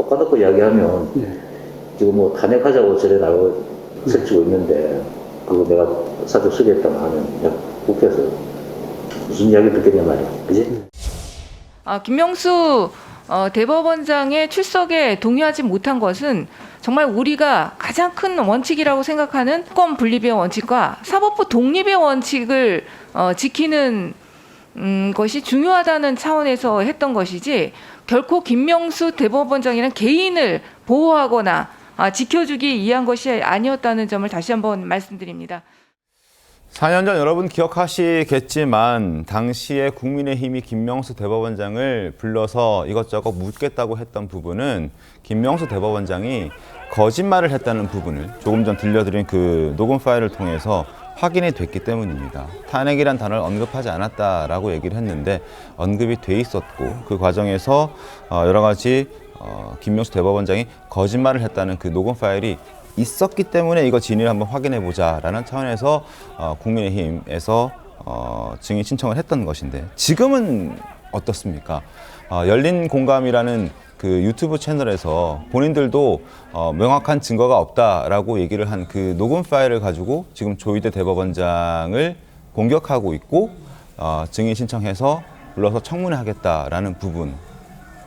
톡 까놓고 이야기하면 지금 뭐 탄핵하자고 저래 나고 설치고 있는데 그거 내가 사적 수리했다고 하면 내가 국회에서 무슨 이야기 듣겠냐 말이야. 그지? 김명수 대법원장의 출석에 동의하지 못한 것은 정말 우리가 가장 큰 원칙이라고 생각하는 특권 분립의 원칙과 사법부 독립의 원칙을 지키는 것이 중요하다는 차원에서 했던 것이지 결코 김명수 대법원장이란 개인을 보호하거나 지켜주기 위한 것이 아니었다는 점을 다시 한번 말씀드립니다. 4년 전 여러분 기억하시겠지만 당시에 국민의힘이 김명수 대법원장을 불러서 이것저것 묻겠다고 했던 부분은 김명수 대법원장이 거짓말을 했다는 부분을 조금 전 들려드린 그 녹음 파일을 통해서 확인이 됐기 때문입니다. 탄핵이란 단어를 언급하지 않았다라고 얘기를 했는데 언급이 돼 있었고 그 과정에서 여러 가지 김명수 대법원장이 거짓말을 했다는 그 녹음 파일이 있었기 때문에 이거 진위를 한번 확인해 보자라는 차원에서 국민의힘에서 증인 신청을 했던 것인데 지금은 어떻습니까? 열린 공감이라는 그 유튜브 채널에서 본인들도 명확한 증거가 없다라고 얘기를 한 그 녹음 파일을 가지고 지금 조희대 대법원장을 공격하고 있고 증인 신청해서 불러서 청문회 하겠다라는 부분.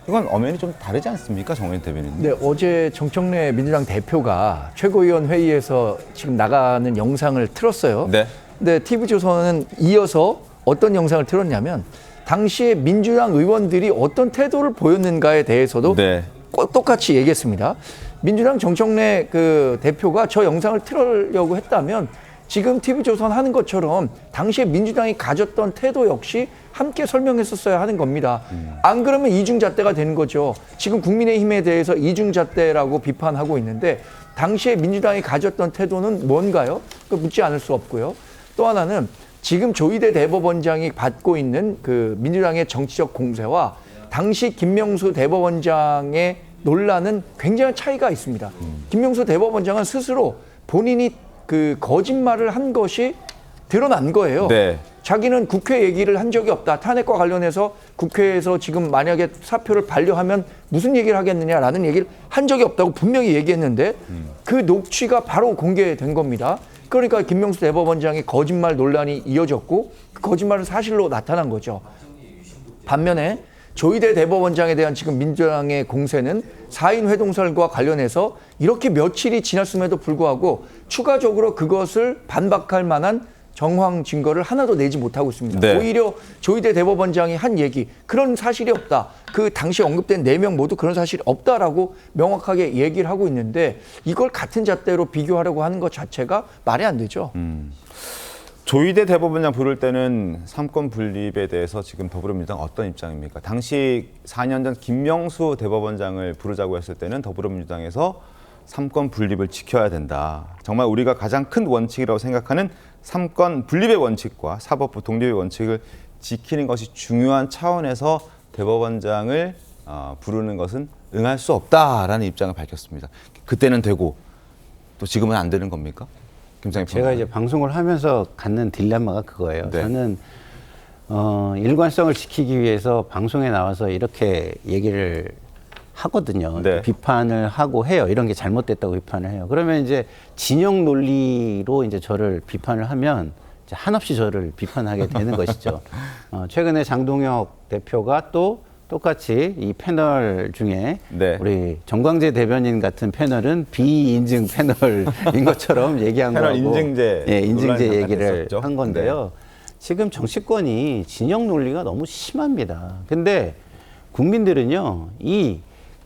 이건 엄연히 좀 다르지 않습니까, 정의연 대변인님? 네, 어제 정청래 민주당 대표가 최고위원 회의에서 지금 나가는 영상을 틀었어요. 네. 근데 TV조선은 이어서 어떤 영상을 틀었냐면 당시에 민주당 의원들이 어떤 태도를 보였는가에 대해서도 네. 똑같이 얘기했습니다. 민주당 정청래 그 대표가 저 영상을 틀으려고 했다면 지금 TV조선 하는 것처럼 당시에 민주당이 가졌던 태도 역시 함께 설명했었어야 하는 겁니다. 안 그러면 이중잣대가 되는 거죠. 지금 국민의힘에 대해서 이중잣대라고 비판하고 있는데 당시에 민주당이 가졌던 태도는 뭔가요? 그 묻지 않을 수 없고요. 또 하나는 지금 조희대 대법원장이 받고 있는 그 민주당의 정치적 공세와 당시 김명수 대법원장의 논란은 굉장히 차이가 있습니다. 김명수 대법원장은 스스로 본인이 그 거짓말을 한 것이 드러난 거예요. 네. 자기는 국회 얘기를 한 적이 없다. 탄핵과 관련해서 국회에서 지금 만약에 사표를 반려하면 무슨 얘기를 하겠느냐라는 얘기를 한 적이 없다고 분명히 얘기했는데 그 녹취가 바로 공개된 겁니다. 그러니까 김명수 대법원장의 거짓말 논란이 이어졌고 그 거짓말은 사실로 나타난 거죠. 반면에 조희대 대법원장에 대한 지금 민주당의 공세는 4인 회동설과 관련해서 이렇게 며칠이 지났음에도 불구하고 추가적으로 그것을 반박할 만한 정황 증거를 하나도 내지 못하고 있습니다. 네. 오히려 조희대 대법원장이 한 얘기, 그런 사실이 없다. 그 당시 언급된 4명 모두 그런 사실이 없다라고 명확하게 얘기를 하고 있는데 이걸 같은 잣대로 비교하려고 하는 것 자체가 말이 안 되죠. 조희대 대법원장 부를 때는 삼권 분립에 대해서 지금 더불어민주당 어떤 입장입니까? 당시 4년 전 김명수 대법원장을 부르자고 했을 때는 더불어민주당에서 삼권 분립을 지켜야 된다. 정말 우리가 가장 큰 원칙이라고 생각하는 삼권 분립의 원칙과 사법부 독립의 원칙을 지키는 것이 중요한 차원에서 대법원장을 부르는 것은 응할 수 없다라는 입장을 밝혔습니다. 그때는 되고 또 지금은 안 되는 겁니까? 김상희 제가 이제 방송을 하면서 갖는 딜레마가 그거예요. 네. 저는 일관성을 지키기 위해서 방송에 나와서 이렇게 얘기를 하거든요. 네. 비판을 하고 해요. 이런 게 잘못됐다고 비판을 해요. 그러면 이제 진영 논리로 이제 저를 비판을 하면 이제 한없이 저를 비판하게 되는 것이죠. 최근에 장동혁 대표가 또 똑같이 이 패널 중에 네. 우리 정광재 대변인 같은 패널은 비인증 패널인 것처럼 얘기한 패널 거고, 인증제 예, 인증제 논란이 얘기를 됐었죠. 한 건데요. 지금 정치권이 진영 논리가 너무 심합니다. 근데 국민들은요, 이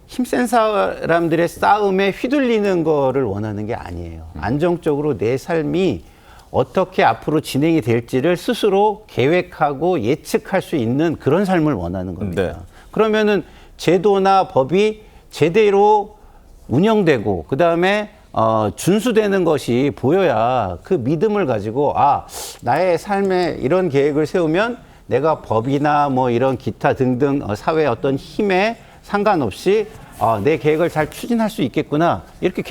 힘센 사람들의 싸움에 휘둘리는 거를 원하는 게 아니에요. 안정적으로 내 삶이 어떻게 앞으로 진행이 될지를 스스로 계획하고 예측할 수 있는 그런 삶을 원하는 겁니다. 네. 그러면은 제도나 법이 제대로 운영되고 그다음에 준수되는 것이 보여야 그 믿음을 가지고 나의 삶에 이런 계획을 세우면 내가 법이나 뭐 이런 기타 등등 사회의 어떤 힘에 상관없이 내 계획을 잘 추진할 수 있겠구나. 이렇게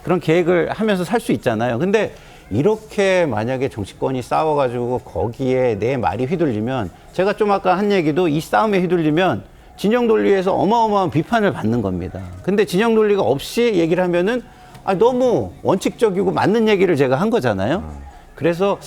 그런 계획을 하면서 살 수 있잖아요. 근데 이렇게 만약에 정치권이 싸워가지고 거기에 내 말이 휘둘리면 제가 좀 아까 한 얘기도 이 싸움에 휘둘리면 진영 논리에서 어마어마한 비판을 받는 겁니다. 근데 진영 논리가 없이 얘기를 하면은 너무 원칙적이고 맞는 얘기를 제가 한 거잖아요. 그래서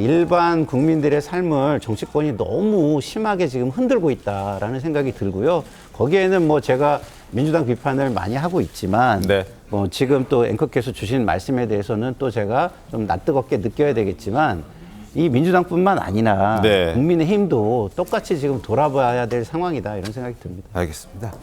일반 국민들의 삶을 정치권이 너무 심하게 지금 흔들고 있다라는 생각이 들고요. 거기에는 뭐 제가 민주당 비판을 많이 하고 있지만 네. 뭐 지금 또 앵커께서 주신 말씀에 대해서는 또 제가 좀 낯뜨겁게 느껴야 되겠지만 이 민주당뿐만 아니라 네. 국민의힘도 똑같이 지금 돌아봐야 될 상황이다 이런 생각이 듭니다. 알겠습니다.